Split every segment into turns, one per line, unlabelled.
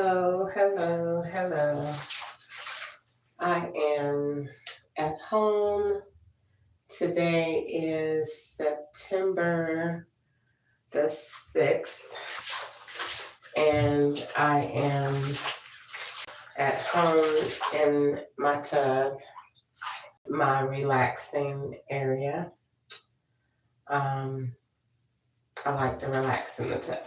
Hello, hello, hello. I am at home. Today is September the 6th, and I am at home in my tub, my relaxing area. I like to relax in the tub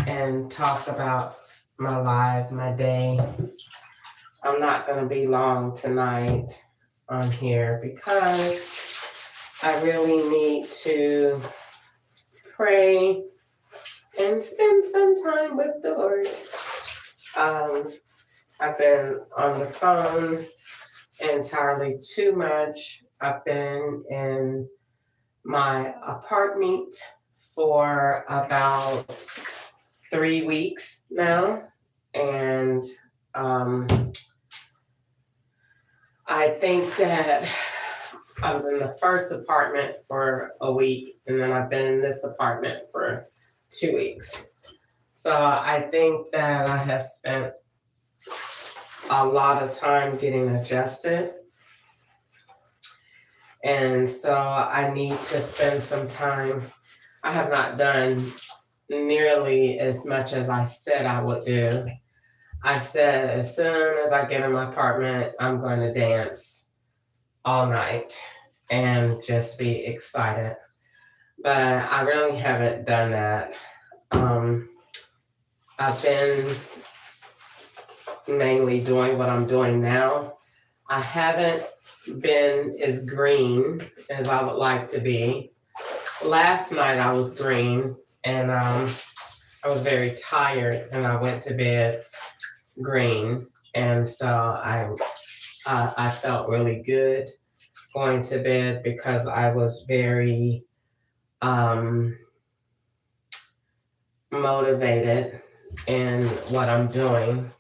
and talk about my life, my day. I'm not going to be long tonight on here because I really need to pray and spend some time with the Lord. I've been on the phone entirely too much. I've been in my apartment for about 3 weeks now, and I think that I was in the first apartment for a week, and then I've been in this apartment for 2 weeks. So I think that I have spent a lot of time getting adjusted. And so I need to spend some time. I have not done nearly as much as I said I would do. I said as soon as I get in my apartment, I'm going to dance all night and just be excited. But I really haven't done that. I've been mainly doing what I'm doing now. I haven't been as green as I would like to be. Last night I was green, and I was very tired, and I went to bed green, and so I felt really good going to bed because I was very motivated in what I'm doing.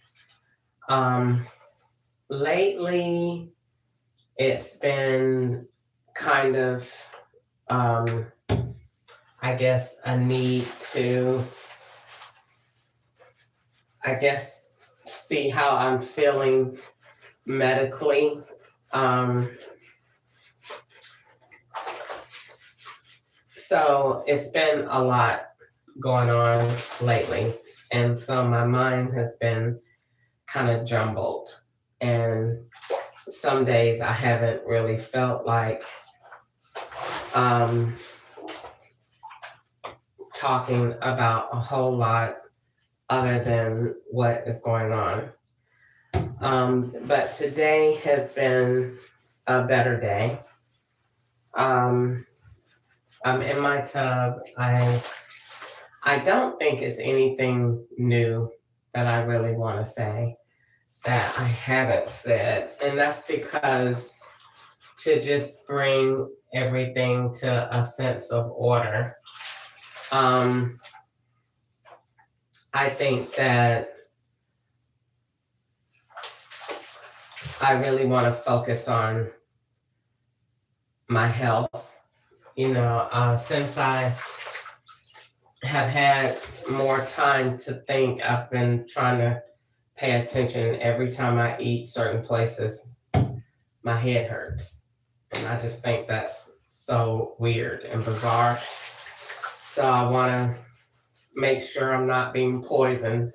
Lately, it's been kind of, I guess, a need to, see how I'm feeling medically. So it's been a lot going on lately. And so my mind has been kind of jumbled. And some days I haven't really felt like talking about a whole lot other than what is going on. But today has been a better day. I'm in my tub. I don't think it's anything new that I really want to say that I haven't said. And that's because to just bring everything to a sense of order. I think that I really want to focus on my health. Since I have had more time to think, I've been trying to pay attention. Every time I eat certain places, my head hurts. And I just think that's so weird and bizarre. So I want to make sure I'm not being poisoned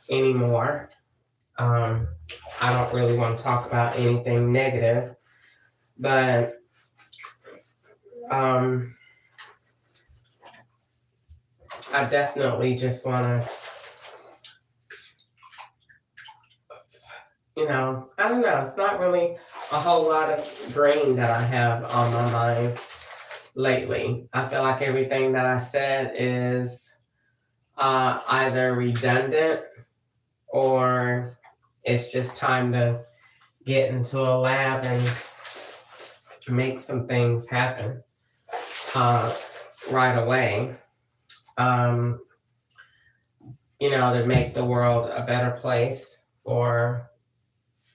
anymore. I don't really want to talk about anything negative, but I definitely just want to, I don't know. It's not really a whole lot of grain that I have on my mind lately. I feel like everything that I said is either redundant or it's just time to get into a lab and make some things happen right away. To make the world a better place for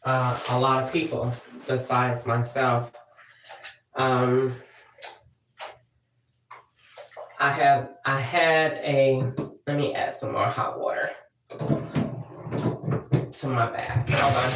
a lot of people besides myself. I had let me add some more hot water. to my bath. Hold on.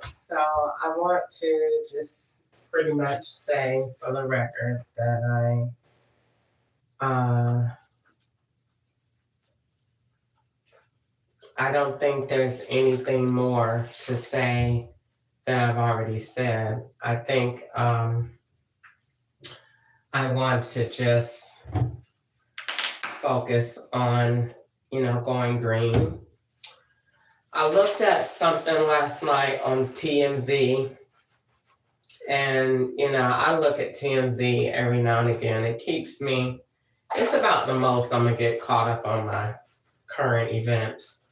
So I want to just pretty much say for the record that I don't think there's anything more to say that I've already said. I think I want to just focus on, going green. I looked at something last night on TMZ, and, I look at TMZ every now and again. It keeps me, it's about the most I'm going to get caught up on my current events,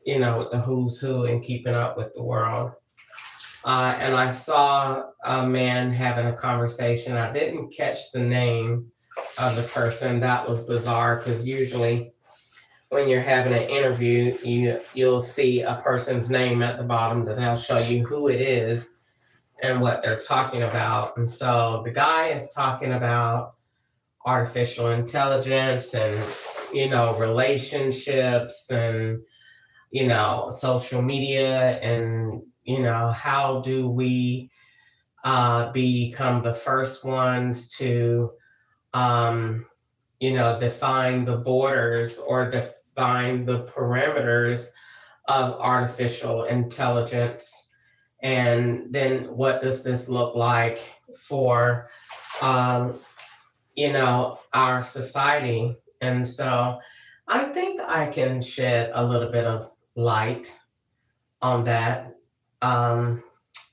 with the who's who and keeping up with the world. And I saw a man having a conversation. I didn't catch the name of the person. That was bizarre because usually when you're having an interview, you'll see a person's name at the bottom that they'll show you who it is and what they're talking about. And so the guy is talking about artificial intelligence and, relationships and, social media and, how do we become the first ones to, define the borders or define the parameters of artificial intelligence. And then what does this look like for, our society? And so I think I can shed a little bit of light on that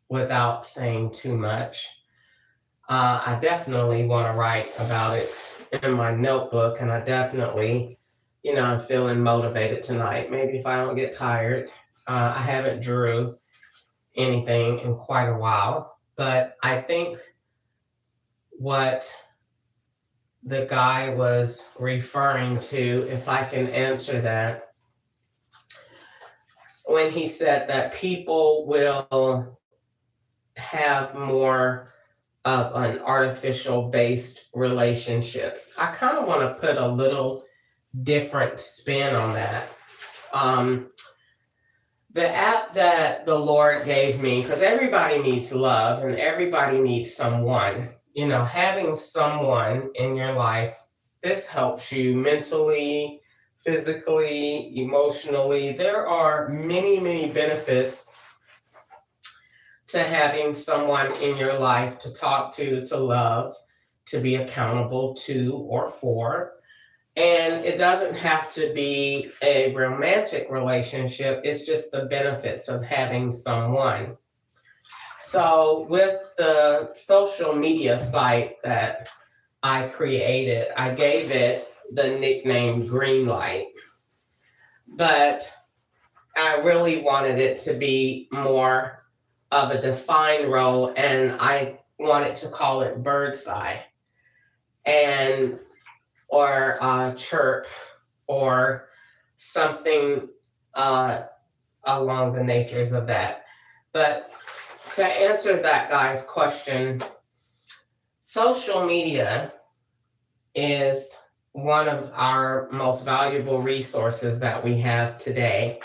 without saying too much. I definitely want to write about it in my notebook, and I definitely, I'm feeling motivated tonight. Maybe if I don't get tired. I haven't drew anything in quite a while, but I think what the guy was referring to, if I can answer that, when he said that people will have more of an artificial based relationships. I kind of want to put a little different spin on that. The app that the Lord gave me, because everybody needs love and everybody needs someone, having someone in your life, this helps you mentally, physically, emotionally. There are many, many benefits to having someone in your life to talk to love, to be accountable to or for. And it doesn't have to be a romantic relationship. It's just the benefits of having someone. So with the social media site that I created, I gave it the nickname Greenlight. But I really wanted it to be more of a defined role, and I wanted to call it Bird's Eye or chirp or something along the natures of that. But to answer that guy's question, social media is one of our most valuable resources that we have today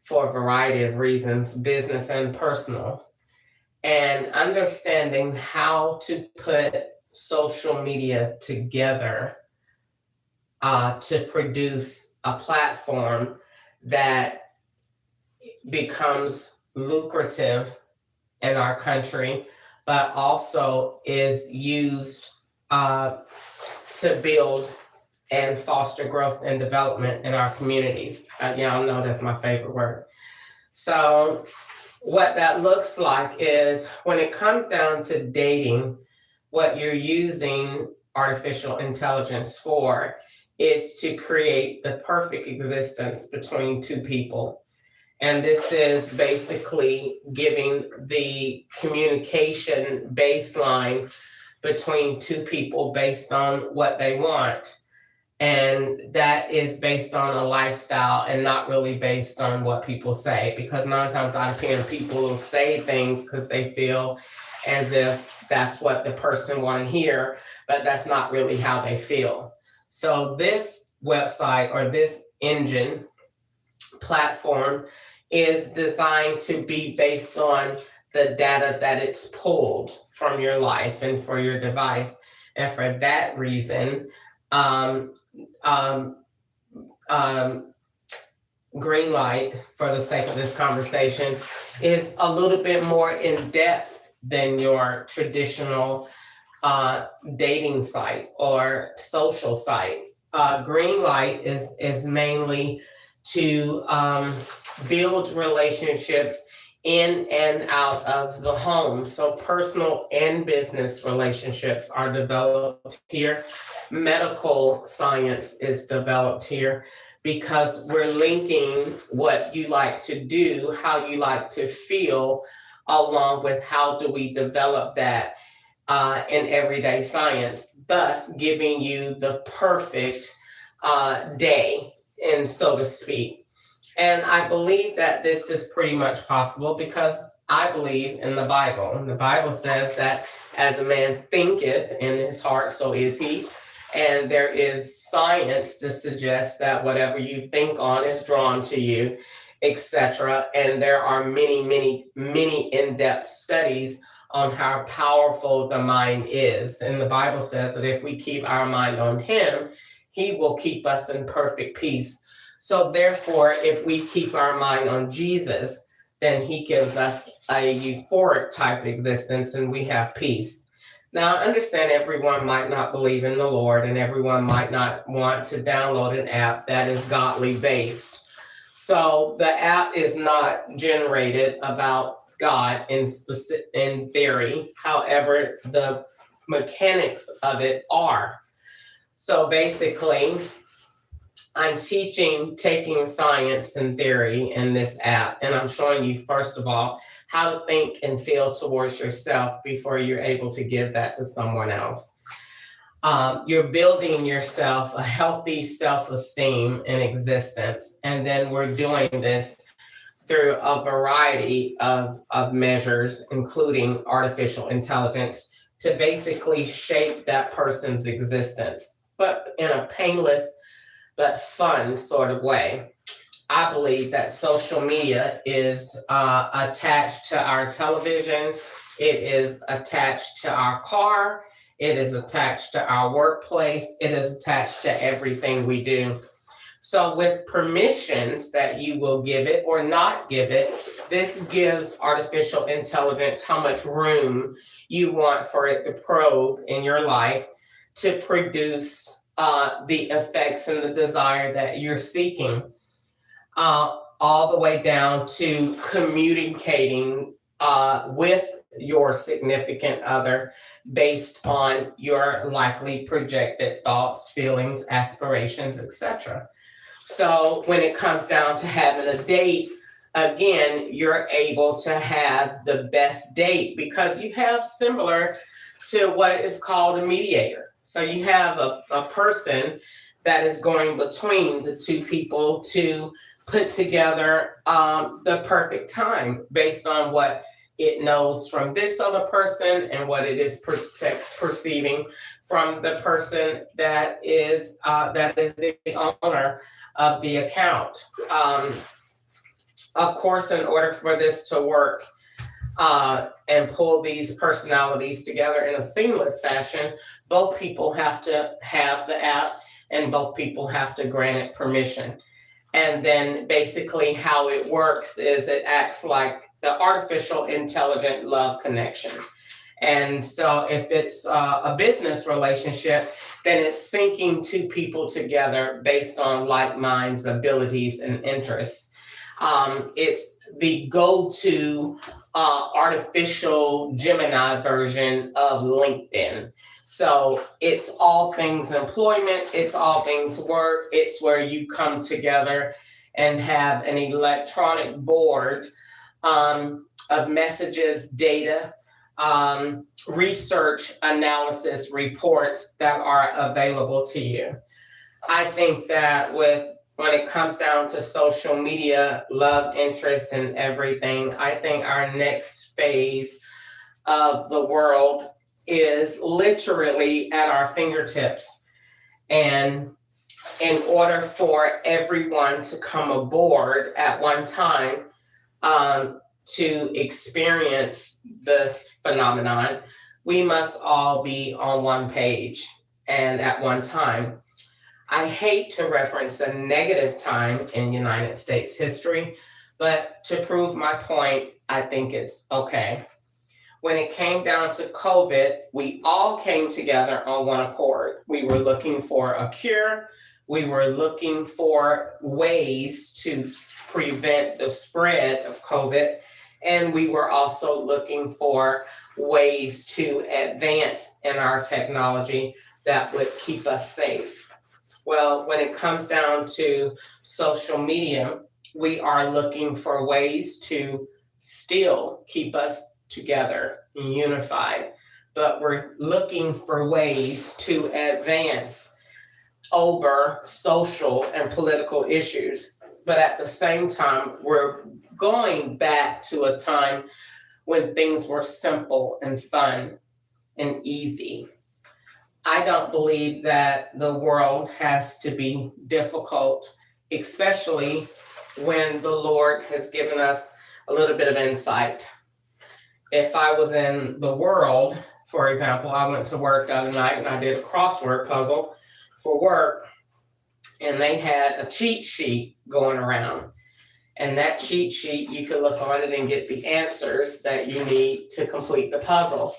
for a variety of reasons, business and personal. And understanding how to put social media together to produce a platform that becomes lucrative in our country, but also is used to build and foster growth and development in our communities. Y'all know that's my favorite word. So what that looks like is when it comes down to dating, what you're using artificial intelligence for is to create the perfect existence between two people. And this is basically giving the communication baseline between two people based on what they want. And that is based on a lifestyle and not really based on what people say. Because 9 times out of 10, people will say things because they feel as if that's what the person want to hear, but that's not really how they feel. So this website or this engine platform is designed to be based on the data that it's pulled from your life and for your device. And for that reason, green light, for the sake of this conversation, is a little bit more in depth than your traditional dating site or social site. Green light is mainly to build relationships in and out of the home. So personal and business relationships are developed here. Medical science is developed here because we're linking what you like to do, how you like to feel, along with how do we develop that in everyday science, thus giving you the perfect day, and so to speak. And I believe that this is pretty much possible because I believe in the Bible. And the Bible says that as a man thinketh in his heart, so is he. And there is science to suggest that whatever you think on is drawn to you, etc. And there are many in-depth studies on how powerful the mind is. And the Bible says that if we keep our mind on him, he will keep us in perfect peace. So therefore, if we keep our mind on Jesus, then he gives us a euphoric type existence and we have peace. Now, I understand everyone might not believe in the Lord and everyone might not want to download an app that is godly based. So the app is not generated about God in theory. However, the mechanics of it are. So basically, I'm taking science and theory in this app, and I'm showing you, first of all, how to think and feel towards yourself before you're able to give that to someone else. You're building yourself a healthy self-esteem and existence, and then we're doing this through a variety of measures, including artificial intelligence, to basically shape that person's existence, but in a painless but fun sort of way. I believe that social media is attached to our television. It is attached to our car. It is attached to our workplace. It is attached to everything we do. So with permissions that you will give it or not give it, this gives artificial intelligence how much room you want for it to probe in your life to produce the effects and the desire that you're seeking, all the way down to communicating with your significant other based on your likely projected thoughts, feelings, aspirations, etc. So when it comes down to having a date, again, you're able to have the best date because you have similar to what is called a mediator. So you have a person that is going between the two people to put together the perfect time based on what it knows from this other person and what it is perceiving from the person that is the owner of the account. Of course, in order for this to work, and pull these personalities together in a seamless fashion, both people have to have the app and both people have to grant it permission. And then basically how it works is it acts like the artificial intelligent love connection. And so if it's a business relationship, then it's syncing two people together based on like minds, abilities, and interests. It's the go-to artificial Gemini version of LinkedIn. So it's all things employment, it's all things work, it's where you come together and have an electronic board of messages, data, research, analysis, reports that are available to you. I think that when it comes down to social media, love interest, and everything, I think our next phase of the world is literally at our fingertips. And in order for everyone to come aboard at one time, to experience this phenomenon, we must all be on one page and at one time. I hate to reference a negative time in United States history, but to prove my point, I think it's okay. When it came down to COVID, we all came together on one accord. We were looking for a cure. We were looking for ways to prevent the spread of COVID. And we were also looking for ways to advance in our technology that would keep us safe. Well, when it comes down to social media, we are looking for ways to still keep us together and unified, but we're looking for ways to advance over social and political issues. But at the same time, we're going back to a time when things were simple and fun and easy. I don't believe that the world has to be difficult, especially when the Lord has given us a little bit of insight. If I was in the world, for example, I went to work the other night and I did a crossword puzzle for work, and they had a cheat sheet going around. And that cheat sheet, you can look on it and get the answers that you need to complete the puzzle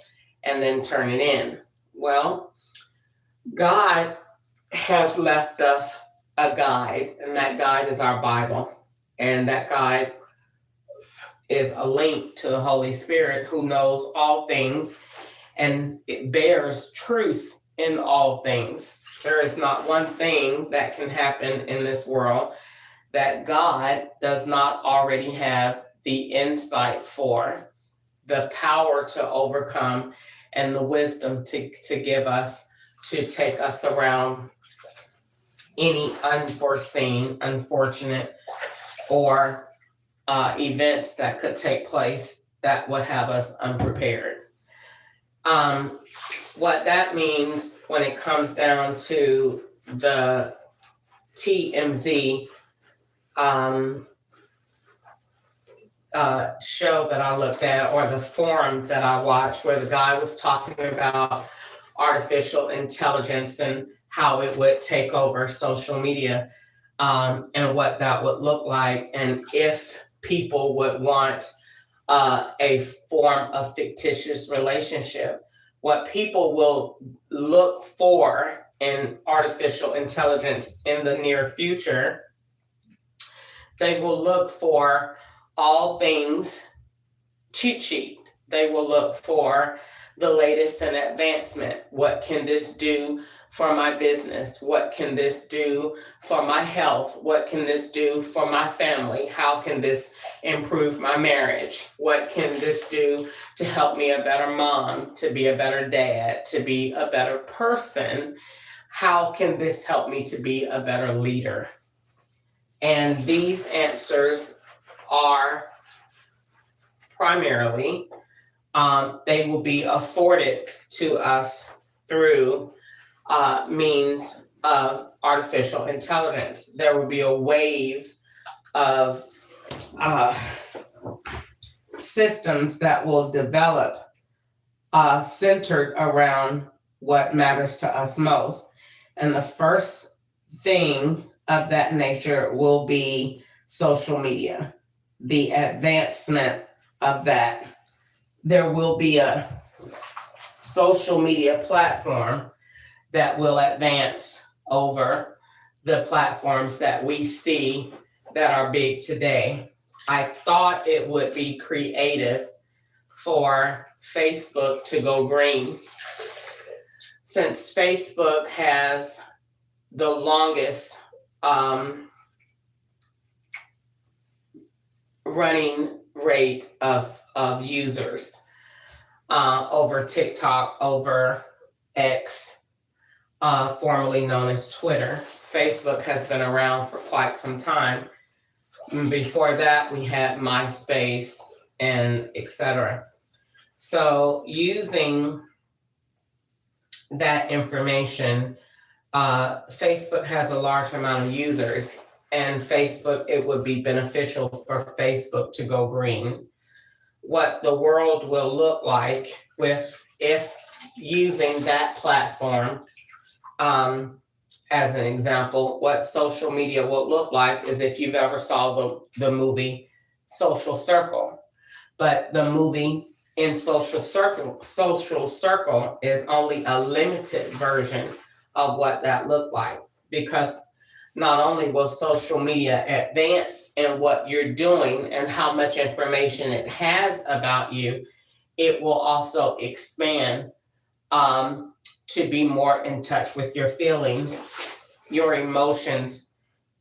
and then turn it in. Well, God has left us a guide, and that guide is our Bible. And that guide is a link to the Holy Spirit, who knows all things, and it bears truth in all things. There is not one thing that can happen in this world that God does not already have the insight for, the power to overcome, and the wisdom to give us, to take us around any unforeseen, unfortunate, or events that could take place that would have us unprepared. What that means when it comes down to the TMZ show that I looked at, or the forum that I watched, where the guy was talking about artificial intelligence and how it would take over social media, and what that would look like, and if people would want a form of fictitious relationship. What people will look for in artificial intelligence in the near future, they will look for all things cheat sheet. They will look for the latest in advancement. What can this do for my business? What can this do for my health? What can this do for my family? How can this improve my marriage? What can this do to help me a better mom, to be a better dad, to be a better person? How can this help me to be a better leader? And these answers are primarily, they will be afforded to us through means of artificial intelligence. There will be a wave of systems that will develop centered around what matters to us most. And the first thing of that nature will be social media, the advancement of that. There will be a social media platform that will advance over the platforms that we see that are big today. I thought it would be creative for Facebook to go green. since Facebook has the longest running rate of users over TikTok, over X, formerly known as Twitter. Facebook has been around for quite some time. Before that, we had MySpace and etc. So using that information, Facebook has a large amount of users, and Facebook, it would be beneficial for Facebook to go green. What the world will look like if using that platform, as an example, what social media will look like is if you've ever saw the movie Social Circle. But the movie in Social Circle is only a limited version of what that looked like, because not only will social media advance in what you're doing and how much information it has about you, it will also expand to be more in touch with your feelings, your emotions,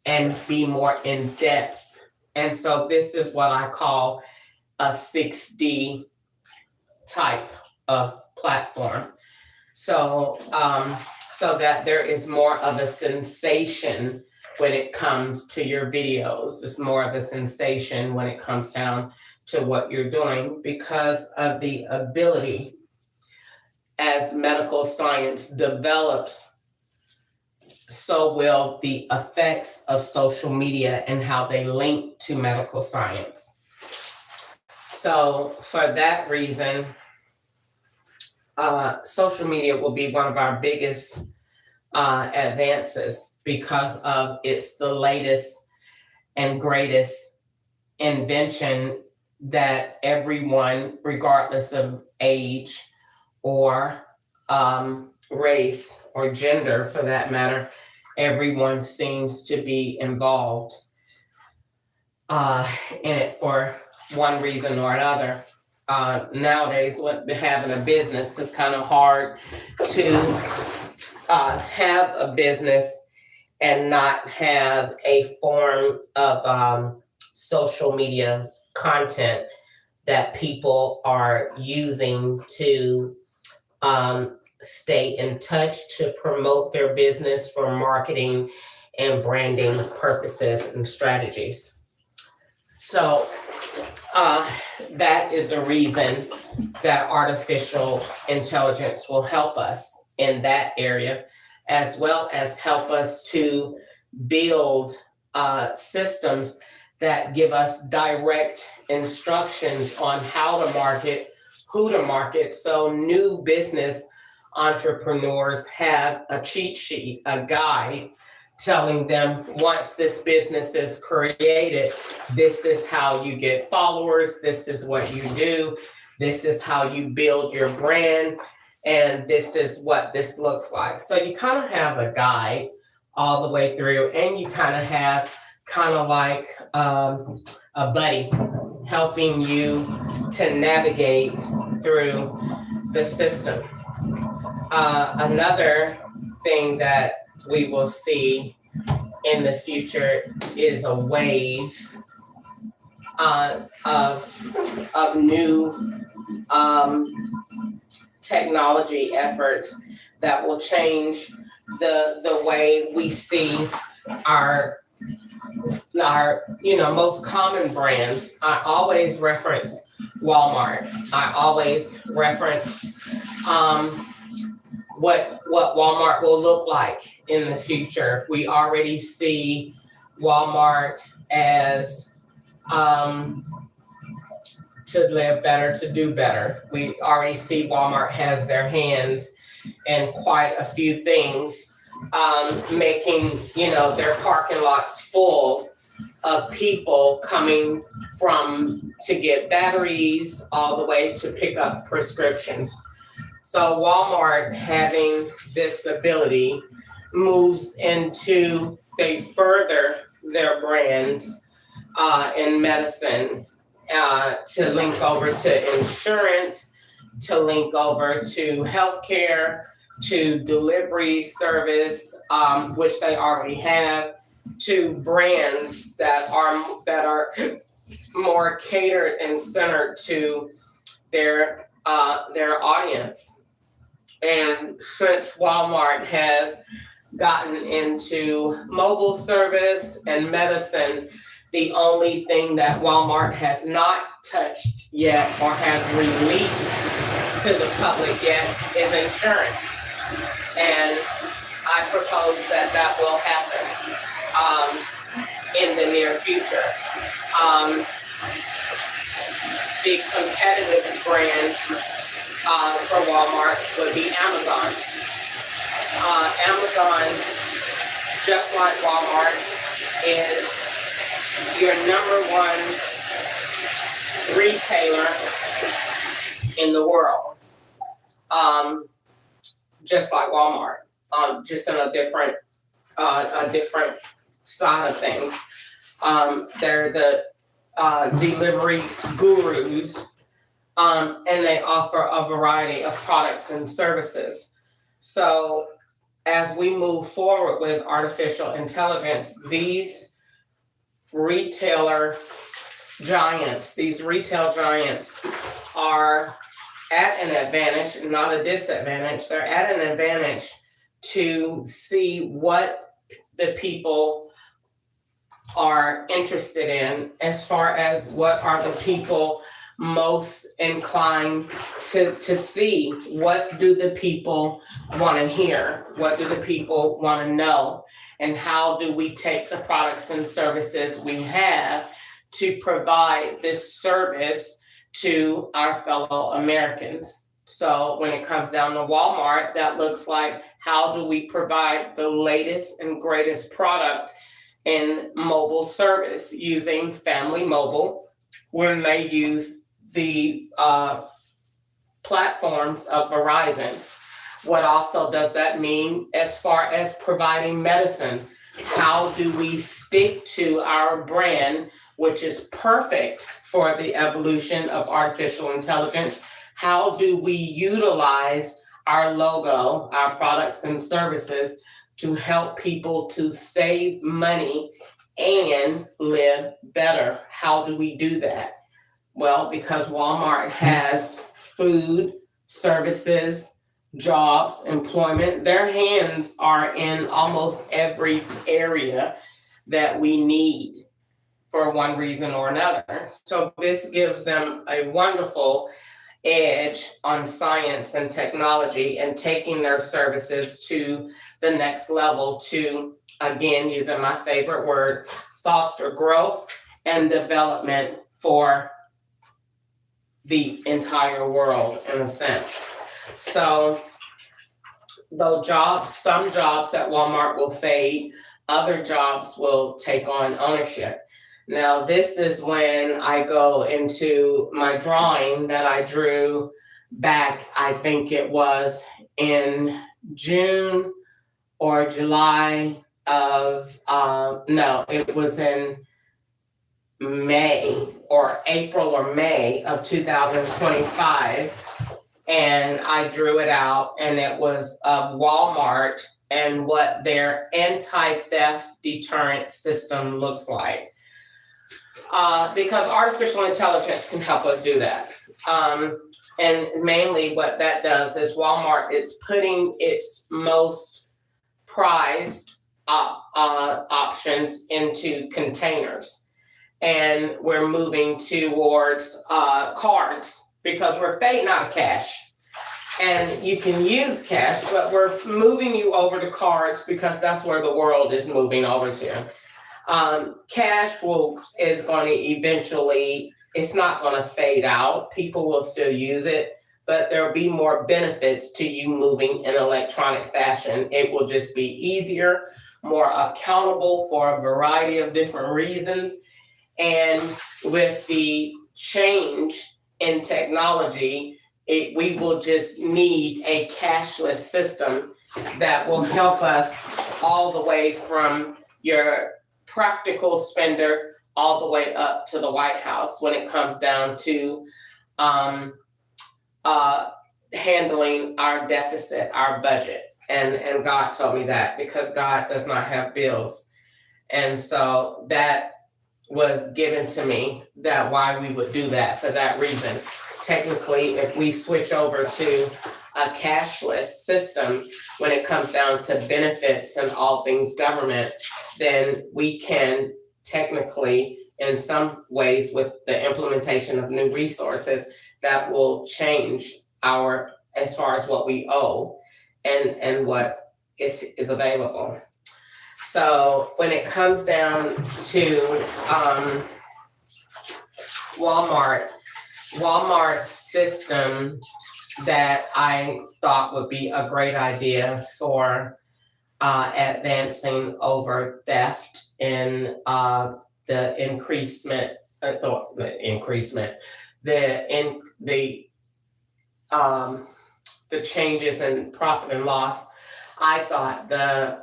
and be more in depth. And so this is what I call a 6D type of platform. So, so that there is more of a sensation when it comes to your videos. It's more of a sensation when it comes down to what you're doing, because of the ability, as medical science develops, so will the effects of social media and how they link to medical science. So for that reason, social media will be one of our biggest advances, because of it's the latest and greatest invention that everyone, regardless of age or race or gender for that matter, everyone seems to be involved in it for one reason or another. Nowadays, having a business is kind of hard to have a business and not have a form of social media content that people are using to stay in touch, to promote their business for marketing and branding purposes and strategies. So that is a reason that artificial intelligence will help us in that area, as well as help us to build systems that give us direct instructions on how to market, who to market. So new business entrepreneurs have a cheat sheet, a guide, telling them once this business is created, this is how you get followers, this is what you do, this is how you build your brand, and this is what this looks like. So you kind of have a guide all the way through, and you kind of have like a buddy helping you to navigate through the system. Another thing that we will see in the future is a wave of new technology efforts that will change the way we see our most common brands. I always reference Walmart. I always reference what Walmart will look like in the future. We already see Walmart as to live better, to do better. We already see Walmart has their hands in quite a few things, making their parking lots full of people coming from to get batteries all the way to pick up prescriptions. So Walmart, having this ability, moves into, they further their brands in medicine, to link over to insurance, to link over to healthcare, to delivery service, which they already have, to brands that are more catered and centered to their audience. And since Walmart has gotten into mobile service and medicine, the only thing that Walmart has not touched yet or has released to the public yet is insurance. And I propose that that will happen in the near future. The competitive brand for Walmart would be Amazon. Amazon, just like Walmart, is your number one retailer in the world. Just like Walmart, just in a different side of things. They're the delivery gurus, and they offer a variety of products and services. So as we move forward with artificial intelligence, these retail giants are at an advantage, not a disadvantage. They're at an advantage to see what the people are interested in, as far as what are the people most inclined to see. What do the people want to hear? What do the people want to know? And how do we take the products and services we have to provide this service to our fellow Americans? So when it comes down to Walmart, that looks like, how do we provide the latest and greatest product in mobile service using Family Mobile, when they use the platforms of Verizon? What also does that mean as far as providing medicine? How do we stick to our brand, which is perfect for the evolution of artificial intelligence? How do we utilize our logo, our products and services, to help people to save money and live better? How do we do that? Well, because Walmart has food, services, jobs, employment, their hands are in almost every area that we need for one reason or another. So this gives them a wonderful edge on science and technology, and taking their services to the next level to, again, using my favorite word, foster growth and development for the entire world, in a sense. So though some jobs at Walmart will fade, other jobs will take on ownership. Now, this is when I go into my drawing that I drew back, I think it was in June or July of, no, it was in May or April or May of 2025. And I drew it out, and it was of Walmart and what their anti-theft deterrent system looks like. Because artificial intelligence can help us do that. And mainly what that does is Walmart is putting its most prized options into containers. And we're moving towards cards, because we're fading out of cash. And you can use cash, but we're moving you over to cards because that's where the world is moving over to. Cash is going to eventually, it's not going to fade out. People will still use it, but there'll be more benefits to you moving in electronic fashion. It will just be easier, more accountable for a variety of different reasons. And with the change in technology, we will just need a cashless system that will help us all the way from your practical spender all the way up to the White House when it comes down to handling our deficit, our budget. And God told me that because God does not have bills. And so that was given to me, that why we would do that for that reason. Technically, if we switch over to a cashless system when it comes down to benefits and all things government, then we can technically, in some ways, with the implementation of new resources, that will change our, as far as what we owe and what is available. So when it comes down to Walmart's system that I thought would be a great idea for advancing over theft and the increasement, the changes in profit and loss. I thought the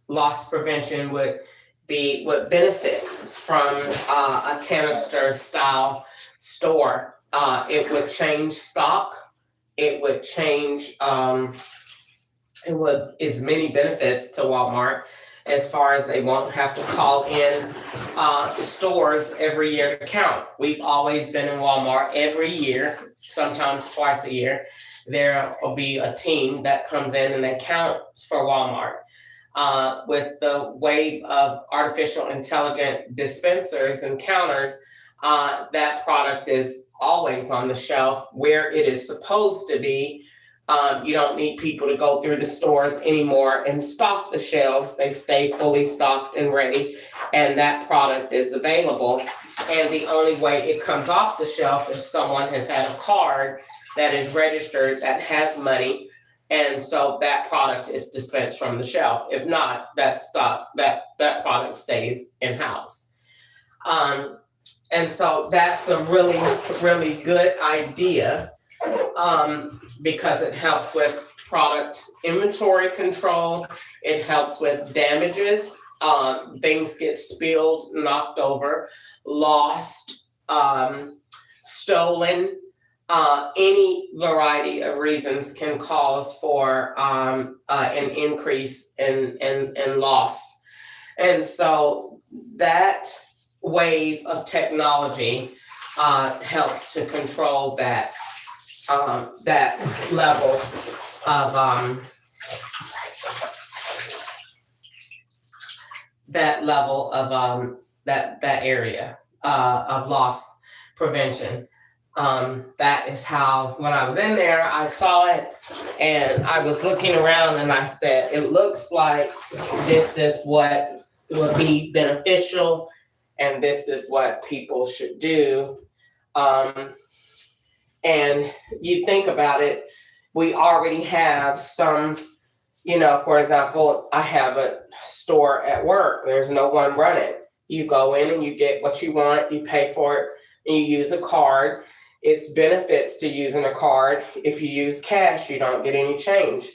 loss prevention would benefit from a canister style store. It would change stock. It would change. It would is many benefits to Walmart, as far as they won't have to call in stores every year to count. We've always been in Walmart every year, sometimes twice a year. There will be a team that comes in and they count for Walmart. With the wave of artificial intelligent dispensers and counters, that product is always on the shelf where it is supposed to be. You don't need people to go through the stores anymore and stock the shelves. They stay fully stocked and ready, and that product is available. And the only way it comes off the shelf is someone has had a card that is registered that has money, and so that product is dispensed from the shelf. If not, that product stays in house. And so that's a really, really good idea, because it helps with product inventory control. It helps with damages. Things get spilled, knocked over, lost, stolen. Any variety of reasons can cause for an increase in loss. And so that wave of technology helps to control that level of that area of loss prevention. That is how, when I was in there, I saw it and I was looking around and I said, it looks like this is what would be beneficial and this is what people should do. And you think about it, we already have some, for example, I have a store at work. There's no one running. You go in and you get what you want, you pay for it, and you use a card. It's benefits to using a card. If you use cash, you don't get any change.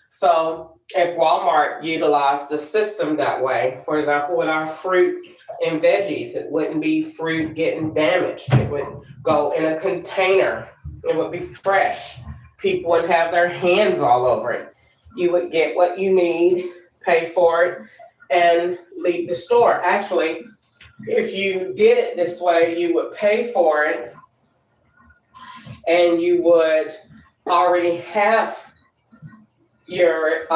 So if Walmart utilized the system that way, for example, with our fruit and veggies, it wouldn't be fruit getting damaged. It would go in a container. It would be fresh. People wouldn't have their hands all over it. You would get what you need, pay for it, and leave the store. Actually, if you did it this way, you would pay for it and you would already have your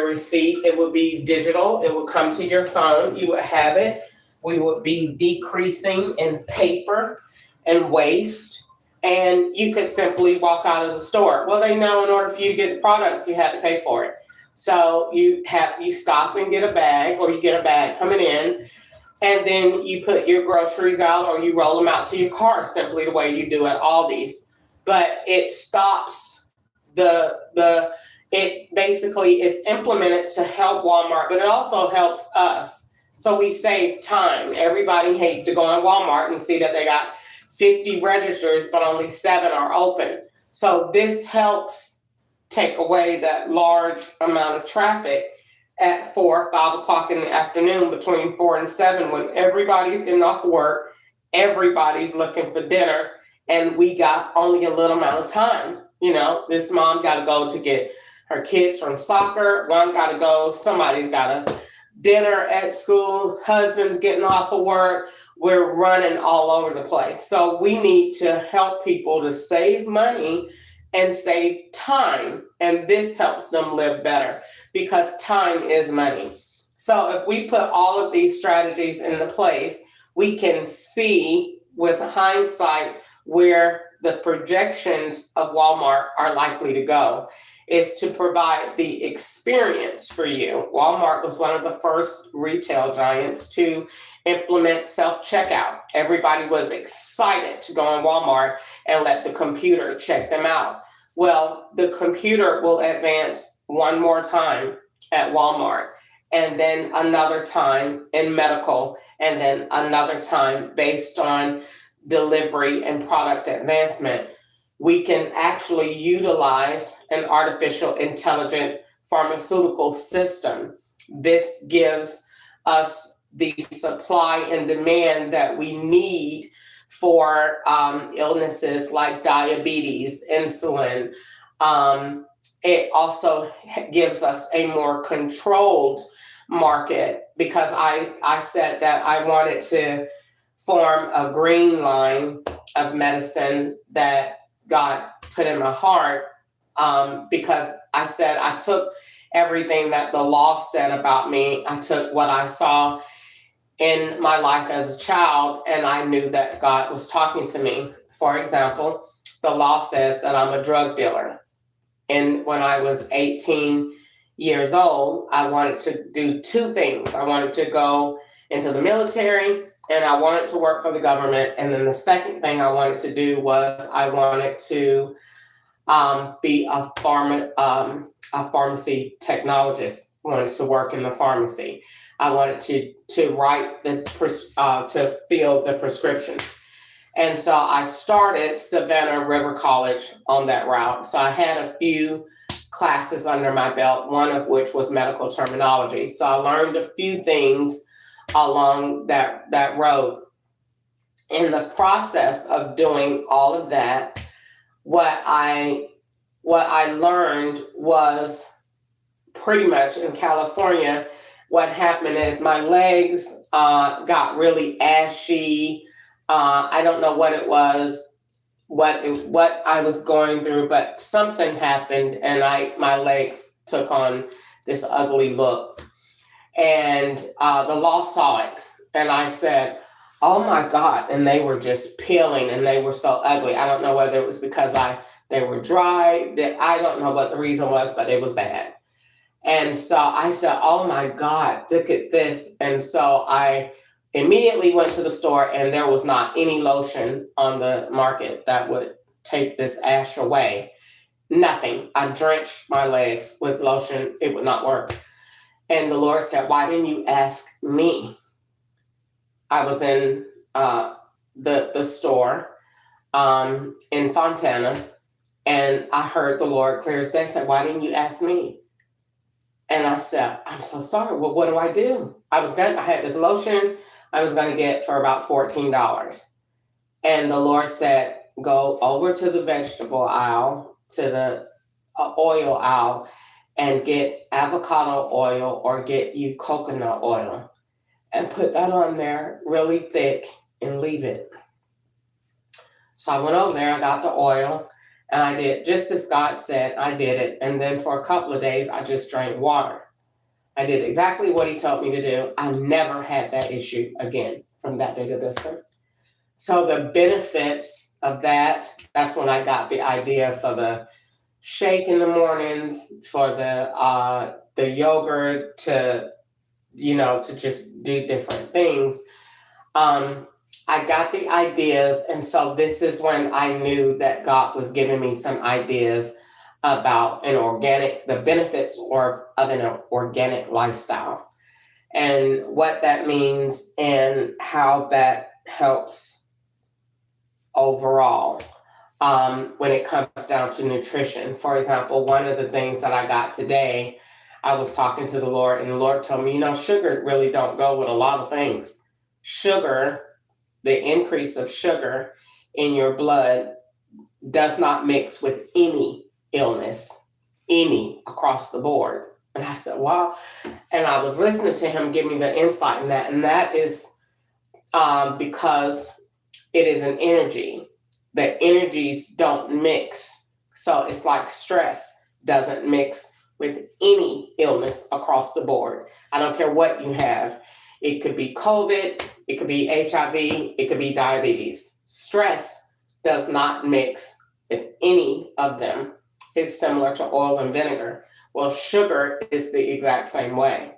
receipt. It would be digital. It would come to your phone. You would have it. We would be decreasing in paper and waste, and you could simply walk out of the store. Well, they know in order for you to get the product, you had to pay for it. So you stop and get a bag, or you get a bag coming in, and then you put your groceries out or you roll them out to your car, simply the way you do at Aldi's. But it stops it basically is implemented to help Walmart, but it also helps us. So we save time. Everybody hates to go on Walmart and see that they got 50 registers, but only 7 are open. So this helps take away that large amount of traffic at 4 or 5 o'clock in the afternoon, between 4 and 7, when everybody's getting off work, everybody's looking for dinner, and we got only a little amount of time. You know, this mom got to go to get her kids from soccer. One got to go. Somebody's got a dinner at school. Husband's getting off of work. We're running all over the place. So we need to help people to save money and save time. And this helps them live better because time is money. So if we put all of these strategies into place, we can see with hindsight where the projections of Walmart are likely to go. Is to provide the experience for you. Walmart was one of the first retail giants to implement self-checkout. Everybody was excited to go on Walmart and let the computer check them out. Well, the computer will advance one more time at Walmart, and then another time in medical, and then another time based on delivery and product advancement. We can actually utilize an artificial intelligent pharmaceutical system. This gives us the supply and demand that we need for illnesses like diabetes, insulin. It also gives us a more controlled market because I said that I wanted to form a green line of medicine that God put in my heart, because I said I took everything that the law said about me. I took what I saw in my life as a child, and I knew that God was talking to me. For example, the law says that I'm a drug dealer. And when I was 18 years old, I wanted to do two things. I wanted to go into the military, and I wanted to work for the government. And then the second thing I wanted to do was I wanted to be a pharmacy technologist. I wanted to work in the pharmacy. I wanted to write to fill the prescriptions. And so I started Savannah River College on that route. So I had a few classes under my belt, one of which was medical terminology. So I learned a few things along that road. In the process of doing all of that, what I learned was pretty much in California, what happened is my legs got really ashy. I don't know what it was, what I was going through, but something happened, and my legs took on this ugly look. And the law saw it, and I said, "Oh my God!" And they were just peeling, and they were so ugly. I don't know whether it was because they were dry. I don't know what the reason was, but it was bad. And so I said, "Oh my God, look at this!" And so I immediately went to the store, and there was not any lotion on the market that would take this ash away. Nothing. I drenched my legs with lotion. It would not work. And the Lord said, "Why didn't you ask me?" I was in the store in Fontana, and I heard the Lord clear as day say, "Why didn't you ask me?" And I said, "I'm so sorry. Well, what do I do?" I had this lotion I was going to get for about $14. And the Lord said, "Go over to the vegetable aisle, to the oil aisle, and get avocado oil or get you coconut oil and put that on there really thick and leave it." So I went over there, I got the oil, and I did just as God said. I did it. And then for a couple of days, I just drank water. I did exactly what he told me to do. I never had that issue again from that day to this one. So the benefits of that's when I got the idea for the shake in the mornings, for the yogurt to just do different things. I got the ideas, and so this is when I knew that God was giving me some ideas about the benefits of an organic lifestyle, and what that means and how that helps overall. When it comes down to nutrition. For example, one of the things that I got today, I was talking to the Lord, and the Lord told me, sugar really don't go with a lot of things. Sugar, the increase of sugar in your blood does not mix with any illness, any across the board. And I said, wow. And I was listening to him give me the insight in that. And that is because it is an energy. The energies don't mix. So it's like stress doesn't mix with any illness across the board. I don't care what you have. It could be COVID, it could be HIV, it could be diabetes. Stress does not mix with any of them. It's similar to oil and vinegar. Well, sugar is the exact same way.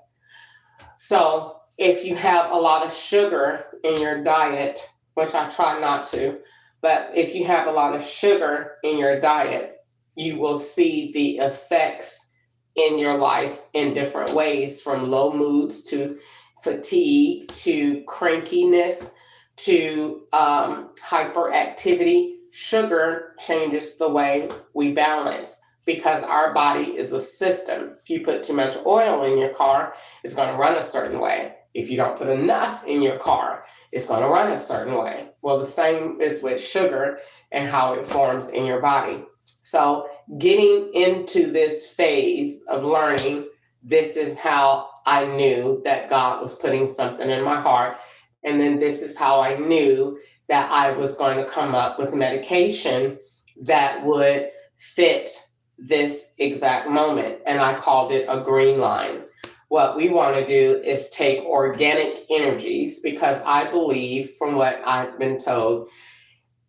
So if you have a lot of sugar in your diet, which I try not to, but if you have a lot of sugar in your diet, you will see the effects in your life in different ways, from low moods to fatigue to crankiness to hyperactivity. Sugar changes the way we balance because our body is a system. If you put too much oil in your car, it's going to run a certain way. If you don't put enough in your car, it's going to run a certain way. Well, the same is with sugar and how it forms in your body. So getting into this phase of learning, this is how I knew that God was putting something in my heart. And then this is how I knew that I was going to come up with medication that would fit this exact moment. And I called it a green line. What we want to do is take organic energies, because I believe, from what I've been told,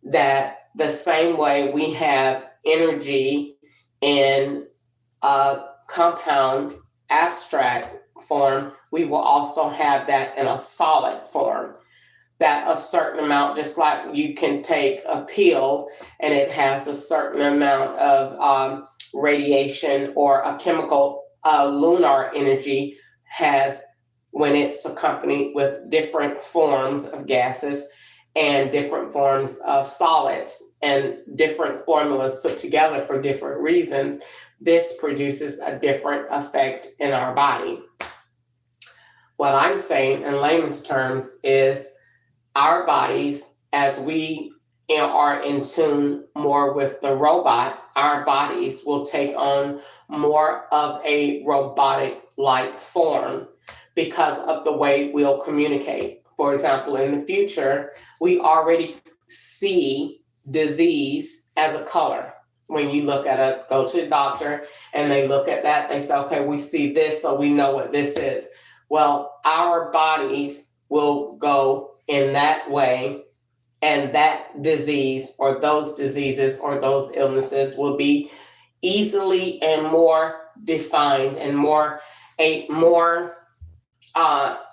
that the same way we have energy in a compound abstract form, we will also have that in a solid form. That a certain amount, just like you can take a pill and it has a certain amount of radiation or a chemical lunar energy has, when it's accompanied with different forms of gases and different forms of solids and different formulas put together for different reasons, this produces a different effect in our body. What I'm saying in layman's terms is our bodies, as we are in tune more with the robot, our bodies will take on more of a robotic-like form because of the way we'll communicate. For example, in the future, we already see disease as a color. When you look at go to the doctor and they look at that, they say, okay, we see this, so we know what this is. Well, our bodies will go in that way, and that disease or those diseases or those illnesses will be easily and more defined and more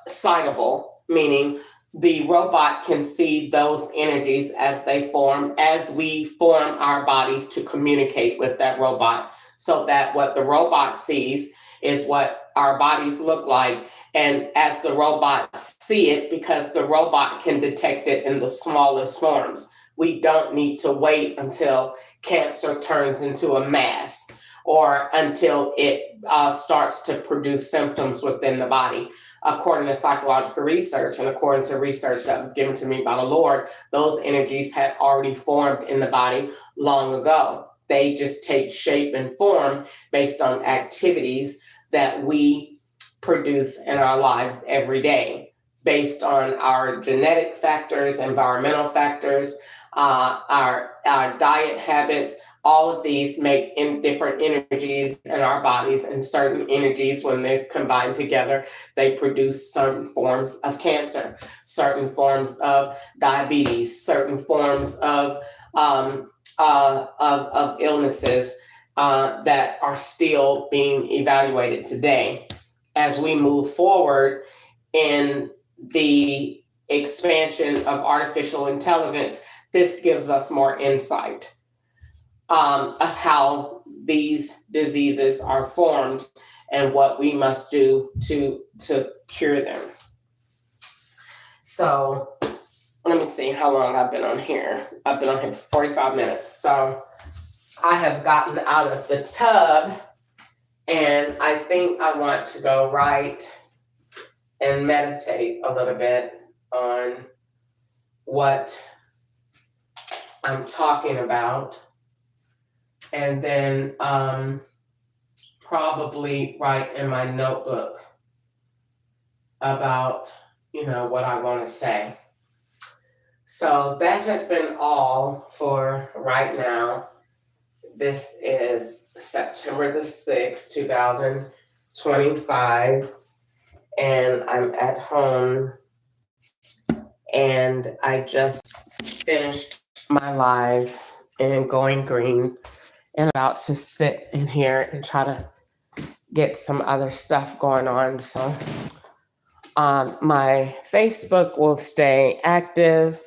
citable, meaning the robot can see those energies as they form, as we form our bodies to communicate with that robot, so that what the robot sees is what our bodies look like. And as the robots see it, because the robot can detect it in the smallest forms, we don't need to wait until cancer turns into a mass or until it starts to produce symptoms within the body. According to psychological research and according to research that was given to me by the Lord, those energies had already formed in the body long ago. They just take shape and form based on activities that we produce in our lives every day, based on our genetic factors, environmental factors, our diet habits. All of these make different energies in our bodies, and certain energies, when they're combined together, they produce certain forms of cancer, certain forms of diabetes, certain forms of illnesses that are still being evaluated today. As we move forward in the expansion of artificial intelligence, this gives us more insight of how these diseases are formed and what we must do to cure them. So let me see how long I've been on here. I've been on here for 45 minutes. So I have gotten out of the tub, and I think I want to go right and meditate a little bit on what I'm talking about, and then probably write in my notebook about, what I want to say. So that has been all for right now. This is September the 6th, 2025, and I'm at home, and I just finished my live in Going Green and about to sit in here and try to get some other stuff going on. So my Facebook will stay active,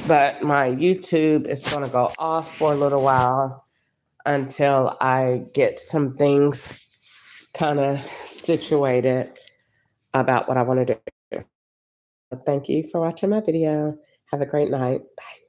but my YouTube is going to go off for a little while until I get some things kind of situated about what I want to do. Thank you for watching my video. Have a great night. Bye.